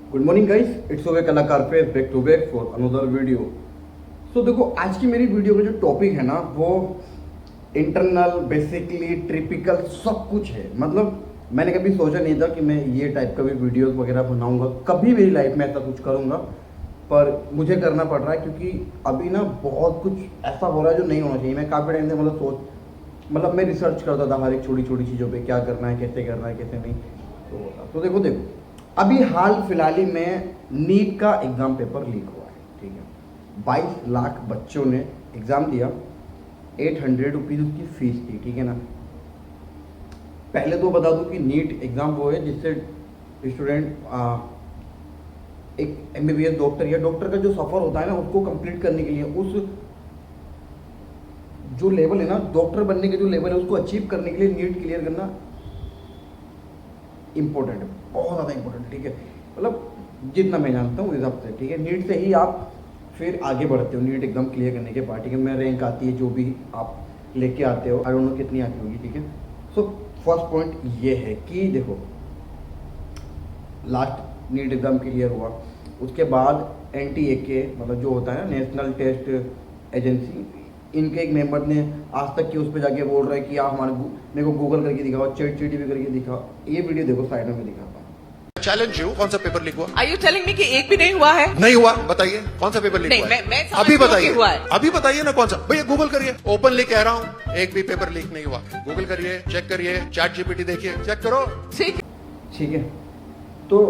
Good morning guys, it's okay Kalakar पे back to back for another video. So देखो, आज की मेरी वीडियो का जो टॉपिक है ना, वो इंटरनल बेसिकली ट्रिपिकल सब कुछ है। मतलब मैंने कभी सोचा नहीं था कि मैं ये टाइप का भी वीडियोस वगैरह बनाऊंगा, कभी मेरी लाइफ में ऐसा कुछ करूंगा, पर मुझे करना पड़ रहा है क्योंकि अभी ना बहुत कुछ ऐसा हो रहा है जो नहीं होना चाहिए। मैं काफ़ी टाइम से मतलब मैं रिसर्च करता था हर एक छोटी छोटी चीज़ों पे, क्या करना है, कैसे नहीं। तो देखो अभी हाल फिलहाल ही में नीट का एग्ज़ाम पेपर लीक हुआ है। ठीक है, 22 लाख बच्चों ने एग्ज़ाम दिया, 800 रुपीज़ उसकी फीस थी। ठीक है ना। पहले तो बता दूं कि नीट एग्ज़ाम वो है जिससे स्टूडेंट एक एमबीबीएस डॉक्टर या डॉक्टर का जो सफ़र होता है ना, उसको कंप्लीट करने के लिए, उस जो लेवल है ना डॉक्टर बनने के जो लेवल है उसको अचीव करने के लिए नीट क्लियर करना इम्पोर्टेंट है, बहुत ज़्यादा इम्पोर्टेंट। ठीक है, मतलब जितना मैं जानता हूँ उस हिसाब से। ठीक है, नीट से ही आप फिर आगे बढ़ते हो नीट एग्ज़ाम क्लियर करने के बाद। ठीक है, मैं रैंक आती है जो भी आप लेके आते हो, आई डोंट नो कितनी आती होगी। ठीक है, सो फर्स्ट पॉइंट ये है कि देखो, लास्ट नीट एग्ज़ाम क्लियर हुआ, उसके बाद एनटीए मतलब जो होता है ना, नेशनल टेस्ट एजेंसी, इनके एक मेंबर ने आज तक कि उस पर जाके बोल रहा है कि आप मेरे को गूगल करके दिखाओ, चैट जीपीटी करके दिखाओ। ये वीडियो देखो, साइड में दिखाता हूँ। चैलेंज यू, कौन सा पेपर लीक हुआ? Are you telling me कि एक भी नहीं हुआ है? नहीं हुआ, बताइए कौन सा पेपर लीक नहीं, हुआ? मैं समझती अभी हूँ बताइए, कि हुआ है। अभी बताइए ना कौन सा। भैया गूगल करिए, ओपनली कह रहा हूँ, एक भी पेपर लीक नहीं हुआ। गूगल करिए, चेक करिए, चैट जीपीटी देखिए, चेक करो। ठीक है, तो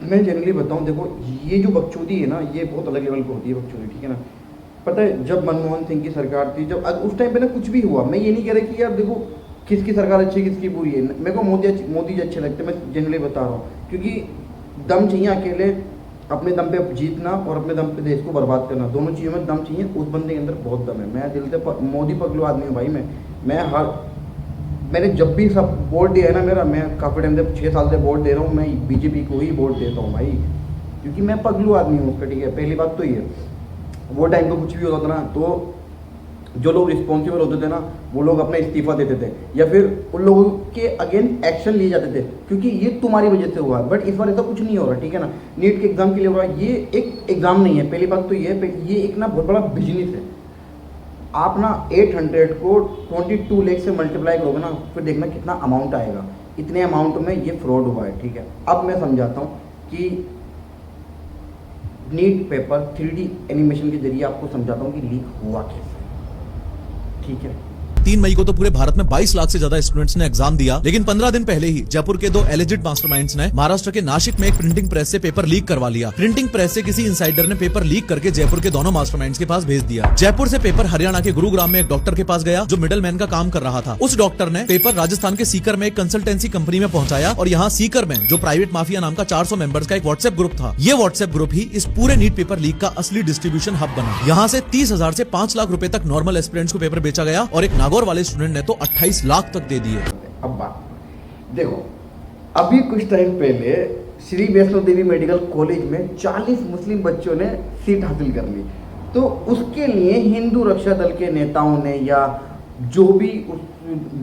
मैं जनरली बताऊं, देखो ये जो बकचोदी है ना, ये बहुत अलग लेवल पर होती है बकचोदी। ठीक है ना। पता है, जब मनमोहन सिंह की सरकार थी, जब उस टाइम पे ना कुछ भी हुआ, मैं ये नहीं कह रहा कि यार देखो किसकी सरकार अच्छी किसकी बुरी है। मेरे को मोदी जी अच्छे लगते हैं, मैं जनरली बता रहा हूँ, क्योंकि दम चाहिए अकेले अपने दम पे जीतना और अपने दम पे देश को बर्बाद करना, दोनों चीज़ों में दम चाहिए। उस बंदे के अंदर बहुत दम है। मैं दिल से मोदी पगलू आदमी हूँ भाई। मैंने जब भी सब वोट दिया है ना मेरा, मैं काफ़ी टाइम से 6 साल से वोट दे रहा हूँ, मैं बीजेपी को ही वोट देता हूँ भाई, क्योंकि मैं पगलू आदमी हूँ उसका। ठीक है, पहली बात तो ये, वो टाइम पे कुछ भी होता था ना, तो जो लोग रिस्पॉन्सिबल होते थे ना, वो लोग अपना इस्तीफा देते थे या फिर उन लोगों के अगेंस्ट एक्शन लिए जाते थे, क्योंकि ये तुम्हारी वजह से हुआ। बट इस बार ऐसा कुछ नहीं हो रहा। ठीक है ना, नीट के एग्जाम के लिए हो रहा है। ये एक एग्जाम नहीं है, पहली बात तो ये एक ना बहुत बड़ा बिजनेस है। आप ना 800 को 22 लाख से मल्टीप्लाई करोगे ना, फिर देखना कितना अमाउंट आएगा। इतने अमाउंट में ये फ्रॉड हुआ है। ठीक है, अब मैं समझाता हूँ कि नीट पेपर 3D एनिमेशन के जरिए आपको समझाता हूँ कि लीक हुआ कैसे। ठीक है, 3 मई को तो पूरे भारत में 22 लाख से ज्यादा स्टूडेंट्स ने एग्जाम दिया, लेकिन 15 दिन पहले ही जयपुर के 2 एलिजिड मास्टरमाइंड्स ने महाराष्ट्र के नासिक में एक प्रिंटिंग प्रेस से पेपर लीक करवा लिया। प्रिंटिंग प्रेस से किसी इनसाइडर ने पेपर लीक करके जयपुर के दोनों मास्टरमाइंड्स के पास भेज दिया। जयपुर से पेपर हरियाणा के गुरुग्राम में एक डॉक्टर के पास गया, जो मिडल मैन का काम कर रहा था। उस डॉक्टर ने पेपर राजस्थान के सीकर में एक कंसल्टेंसी कंपनी में पहुंचाया, और यहाँ सीकर में जो प्राइवेट माफिया नाम का 400 मेंबर्स का एक व्हाट्सएप ग्रुप था, ये व्हाट्सएप ग्रुप ही इस पूरे नीट पेपर लीक का असली डिस्ट्रीब्यूशन हब बना। यहाँ से 30,000 से 5 लाख रुपए तक नॉर्मल एस्पिरेंट्स को पेपर बेचा गया, और एक नागौर वाले स्टूडेंट ने तो 28 लाख तक दे दिए। अब बात देखो, अभी कुछ टाइम पहले श्री वैष्णो देवी मेडिकल कॉलेज में 40 मुस्लिम बच्चों ने सीट हासिल कर ली। तो उसके लिए हिंदू रक्षा दल के नेताओं ने या जो भी उस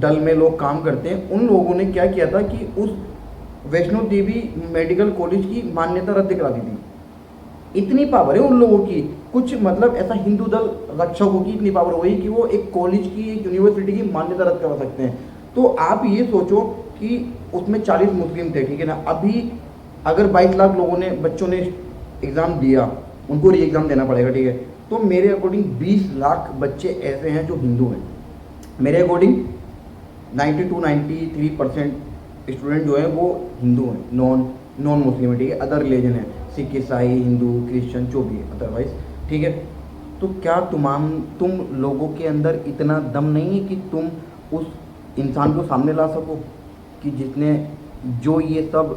दल में लोग काम करते हैं, उन लोगों ने क्या किया था कि उस वैष्णो देवी मेडिकल कॉलेज की मान्यता रद्द करा दी थी। इतनी पावर है उन लोगों की, कुछ मतलब ऐसा हिंदू दल रक्षकों की इतनी पावर हुई कि वो एक कॉलेज की, एक यूनिवर्सिटी की मान्यता रद्द करा सकते हैं। तो आप ये सोचो कि उसमें 40 मुस्लिम थे। ठीक है ना। अभी अगर 22 लाख लोगों ने, बच्चों ने एग्ज़ाम दिया, उनको री एग्ज़ाम देना पड़ेगा। ठीक है, तो मेरे अकॉर्डिंग 20 लाख बच्चे ऐसे हैं जो हिंदू हैं। मेरे अकॉर्डिंग 92-93% स्टूडेंट जो हैं वो हिंदू हैं, नॉन मुस्लिम है। ठीक है, अदर रिलीजन है, सिख, ईसाई, हिंदू, क्रिश्चियन, जो भी है अदरवाइज। ठीक है, तो क्या तुम लोगों के अंदर इतना दम नहीं है कि तुम उस इंसान को सामने ला सको कि जिसने जो ये सब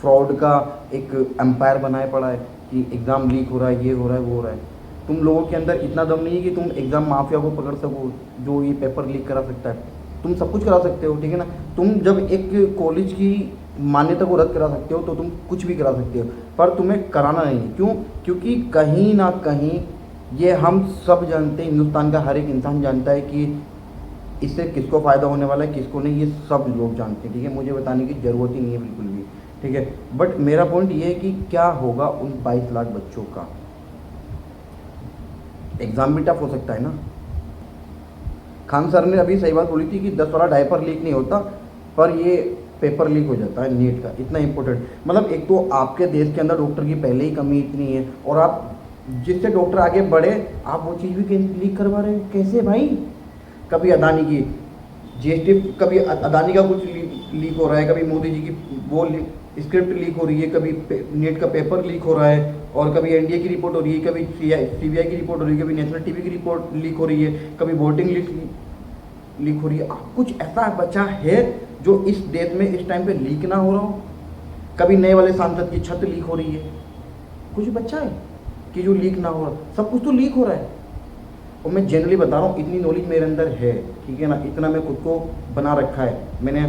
फ्रॉड का एक एम्पायर बनाए पड़ा है कि एग्ज़ाम लीक हो रहा है, ये हो रहा है, वो हो रहा है। तुम लोगों के अंदर इतना दम नहीं है कि तुम एग्ज़ाम माफिया को पकड़ सको जो ये पेपर लीक करा सकता है। तुम सब कुछ करा सकते हो। ठीक है ना। तुम जब एक कॉलेज की मान्यता को रद्द करा सकते हो तो तुम कुछ भी करा सकते हो, पर तुम्हें कराना नहीं। क्यों? क्योंकि कहीं ना कहीं ये हम सब जानते हैं, हिंदुस्तान का हर एक इंसान जानता है कि इससे किसको फ़ायदा होने वाला है, किसको नहीं, ये सब लोग जानते हैं। ठीक है, मुझे बताने की ज़रूरत ही नहीं है बिल्कुल भी। ठीक है। बट मेरा पॉइंट ये है कि क्या होगा उन 22 लाख बच्चों का। एग्ज़ाम भी टफ हो सकता है ना। खान सर ने अभी सही बात बोली थी कि 10 वाला डायपर लीक नहीं होता, पर ये पेपर लीक हो जाता है नीट का। इतना इंपॉर्टेंट, मतलब एक तो आपके देश के अंदर डॉक्टर की पहले ही कमी इतनी है, और आप जिससे डॉक्टर आगे बढ़े आप वो चीज़ भी लीक करवा रहे हैं। कैसे भाई? कभी अदानी की जीएसटी, कभी अदानी का कुछ लीक हो रहा है, कभी मोदी जी की वो स्क्रिप्ट लीक हो रही है, कभी नीट का पेपर लीक हो रहा है, और कभी एनडीए की रिपोर्ट हो रही है, कभी सीबीआई की रिपोर्ट हो रही है, कभी नेशनल टीवी की रिपोर्ट लीक हो रही है, कभी वोटिंग लीक हो रही है। कुछ ऐसा बचा है जो इस देश में इस टाइम पे लीक ना हो रहा हो? कभी नए वाले सांसद की छत लीक हो रही है, कुछ बचा है कि जो लीक ना हो रहा? सब कुछ तो लीक हो रहा है। और मैं जनरली बता रहा हूँ, इतनी नॉलेज मेरे अंदर है, ठीक है ना, इतना मैं खुद को बना रखा है मैंने।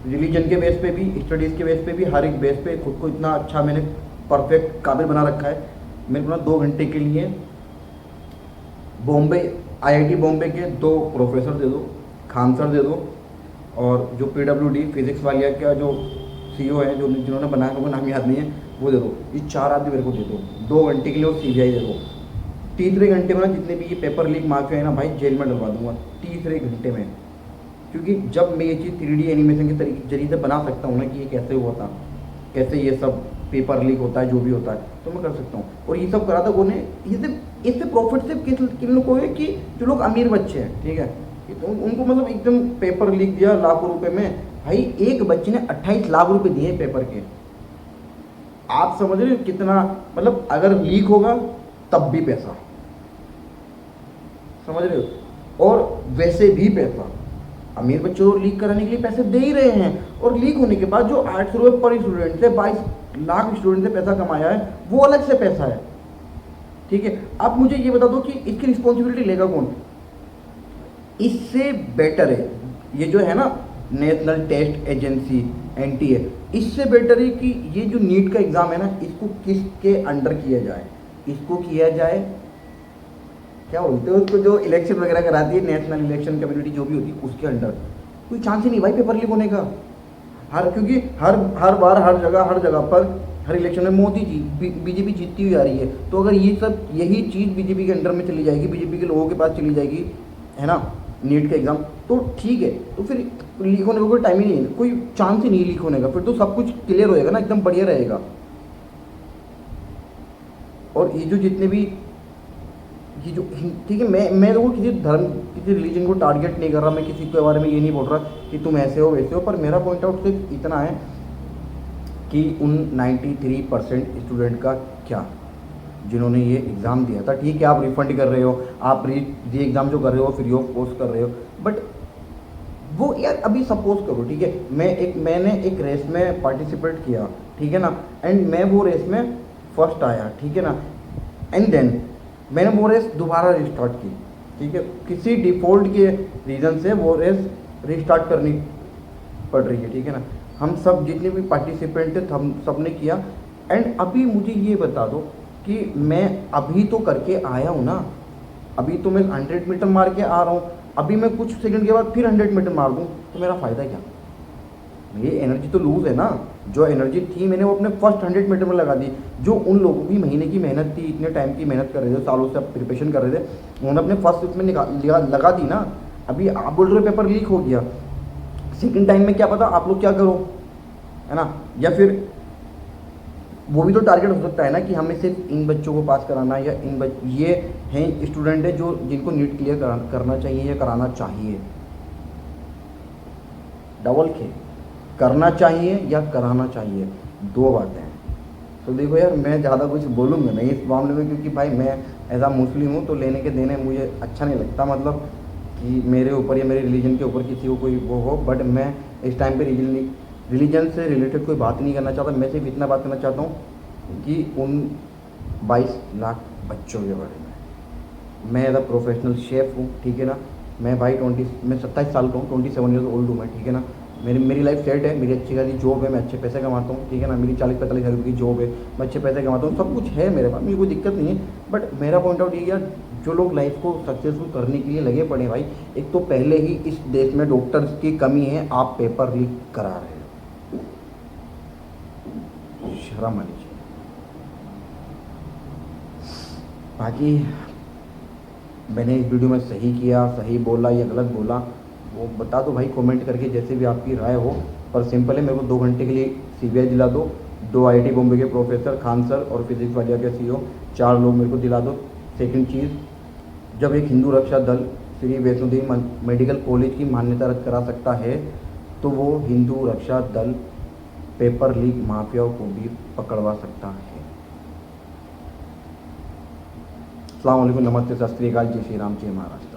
रिलीजन के बेस पे भी, स्टडीज़ के बेस पे भी, हर एक बेस पे खुद को इतना अच्छा मैंने परफेक्ट काबिल बना रखा है। मेरे को 2 घंटे के लिए बॉम्बे IIT बॉम्बे के 2 प्रोफेसर दे दो, खान सर दे दो, और जो PWD फिजिक्स वालिया का जो CEO है, जो जिन्होंने बनाया, उनको नाम याद नहीं है, वो दे दो। ये 4 आदमी मेरे को दे दो 2 घंटे के लिए, और CBI दे दो। तीसरे घंटे में ना जितने भी ये पेपर लीक माफिया है ना भाई, जेल में डलवा दूंगा तीसरे घंटे में। क्योंकि जब मैं ये चीज़ 3D एनिमेशन के जरिए से बना सकता हूँ ना कि ये कैसे हुआ था, कैसे ये सब पेपर लीक होता है, जो भी होता है, तो मैं कर सकता हूँ। और ये सब करा था उन्हें, इससे प्रॉफिट सिर्फ किन लोगों को है कि जो लोग अमीर बच्चे हैं, ठीक है, तो उनको मतलब एकदम पेपर लीक दिया लाखों रुपए में। भाई एक बच्चे ने 28 लाख रुपए दिए पेपर के। आप समझ रहे हो कितना, मतलब अगर लीक होगा तब भी पैसा, समझ रहे हो, और वैसे भी पैसा। अमीर बच्चों को लीक कराने के लिए पैसे दे ही रहे हैं, और लीक होने के बाद जो 800 रुपये पर स्टूडेंट से 22 लाख स्टूडेंट से पैसा कमाया है, वो अलग से पैसा है, ठीक है। अब मुझे ये बता दो कि इसकी रिस्पॉन्सिबिलिटी लेगा कौन? इससे बेटर है ये जो है ना नेशनल टेस्ट एजेंसी NTA, इससे बेटर है कि ये जो नीट का एग्ज़ाम है ना, इसको किसके अंडर किया जाए? इसको किया जाए, क्या बोलते हैं उसको, जो इलेक्शन वगैरह कराती है, नेशनल इलेक्शन कम्युनिटी जो भी होती है, उसके अंडर। कोई चांस ही नहीं भाई पेपर लीक होने का। क्योंकि हर बार हर जगह पर हर इलेक्शन में मोदी जी बीजेपी जीतती हुई आ रही है। तो अगर ये सब यही चीज़ बीजेपी के अंडर में चली जाएगी, बीजेपी के लोगों के पास चली जाएगी, है ना, नीट का एग्ज़ाम, तो ठीक है, तो फिर लीक होने का कोई टाइम ही नहीं है, कोई चांस ही नहीं लीक होने का। फिर तो सब कुछ क्लियर होएगा ना, एकदम बढ़िया रहेगा। और ये जो जितने भी ये जो, ठीक है, मैं तो किसी धर्म, किसी रिलीजन को टारगेट नहीं कर रहा, मैं किसी के बारे में ये नहीं बोल रहा कि तुम ऐसे हो वैसे हो, पर मेरा पॉइंट आउट सिर्फ इतना है कि उन 93% स्टूडेंट का क्या, जिन्होंने ये एग्ज़ाम दिया था, ठीक है, आप रिफंड कर रहे हो, आप ये एग्ज़ाम जो कर रहे हो फ्री ऑफ कॉस्ट कर रहे हो, बट वो यार अभी सपोज करो, ठीक है, मैंने एक रेस में पार्टिसिपेट किया, ठीक है ना, एंड मैं वो रेस में फर्स्ट आया, ठीक है ना, एंड देन मैंने वो रेस दोबारा रिस्टार्ट की, ठीक है, किसी डिफ़ॉल्ट के रीज़न से वो रेस रिस्टार्ट करनी पड़ रही है, ठीक है ना। हम सब जितने भी पार्टिसिपेंट थे हम सब ने किया, एंड अभी मुझे ये बता दो कि मैं अभी तो करके आया हूँ ना, अभी तो मैं 100 मीटर मार के आ रहा हूँ, अभी मैं कुछ सेकंड के बाद फिर 100 मीटर मार दूँ तो मेरा फ़ायदा क्या? ये एनर्जी तो लूज़ है ना। जो एनर्जी थी मैंने वो अपने फर्स्ट 100 मीटर में लगा दी। जो उन लोगों की महीने की मेहनत थी, इतने टाइम की मेहनत कर रहे थे, सालों से प्रिपरेशन कर रहे थे, उन्होंने अपने फर्स्ट उसमें लगा दी ना। अभी आप बोल रहे हो पेपर लीक हो गया, सेकेंड टाइम में क्या पता आप लोग क्या करो, है ना, या फिर वो भी तो टारगेट हो सकता है ना कि हमें सिर्फ इन बच्चों को पास कराना, या ये हैं स्टूडेंट है जो जिनको नीट क्लियर करना चाहिए या कराना चाहिए। डबल खे करना चाहिए या कराना चाहिए, 2 बातें हैं। तो देखो यार, मैं ज़्यादा कुछ बोलूँगा नहीं इस मामले में, क्योंकि भाई मैं एज आ मुस्लिम हूँ, तो लेने के देने मुझे अच्छा नहीं लगता, मतलब कि मेरे ऊपर या मेरे रिलीजन के ऊपर किसी को कोई वो हो। बट मैं इस टाइम पे रिलीजन से रिलेटेड कोई बात नहीं करना चाहता। मैं सिर्फ इतना बात करना चाहता हूँ कि उन 22 लाख बच्चों के बारे में। मैं एज अ प्रोफेशनल शेफ़ हूँ, ठीक है ना, मैं भाई मैं 27 साल का हूँ, 27 ईयर्स ओल्ड हूँ मैं, ठीक है ना। मेरी लाइफ सेट है, मेरी अच्छी खासी जॉब है, मैं अच्छे पैसे कमाता हूँ, ठीक है ना, मेरी 40-45 हज़ार रुपये की जॉब है, मैं अच्छे पैसे कमाता हूँ, सब कुछ है मेरे पास, मुझे कोई दिक्कत नहीं है। बट मेरा पॉइंट आउट ये यार, जो लोग लाइफ को सक्सेसफुल करने के लिए लगे पड़े भाई, एक तो पहले ही इस देश में डॉक्टर्स की कमी है, आप पेपर लीक करा रहे हो। शर्म आनी चाहिए। बाकी मैंने इस वीडियो में सही किया, सही बोला या गलत बोला, वो बता दो भाई कमेंट करके, जैसे भी आपकी राय हो। पर सिंपल है, मेरे को 2 घंटे के लिए CBI दिला दो, 2 IIT बॉम्बे के प्रोफेसर खान सर और फिजिक्स वालिया के CEO 4 लोग मेरे को दिला दो। सेकंड चीज़, जब एक हिंदू रक्षा दल श्री वैष्णो देवी मेडिकल कॉलेज की मान्यता रद्द करा सकता है, तो वो हिंदू रक्षा दल पेपर लीक माफियाओं को भी पकड़वा सकता है। अस्सलाम वालेकुम, नमस्ते, सत श्री अकाल, जय श्री राम, जय महाराष्ट्र।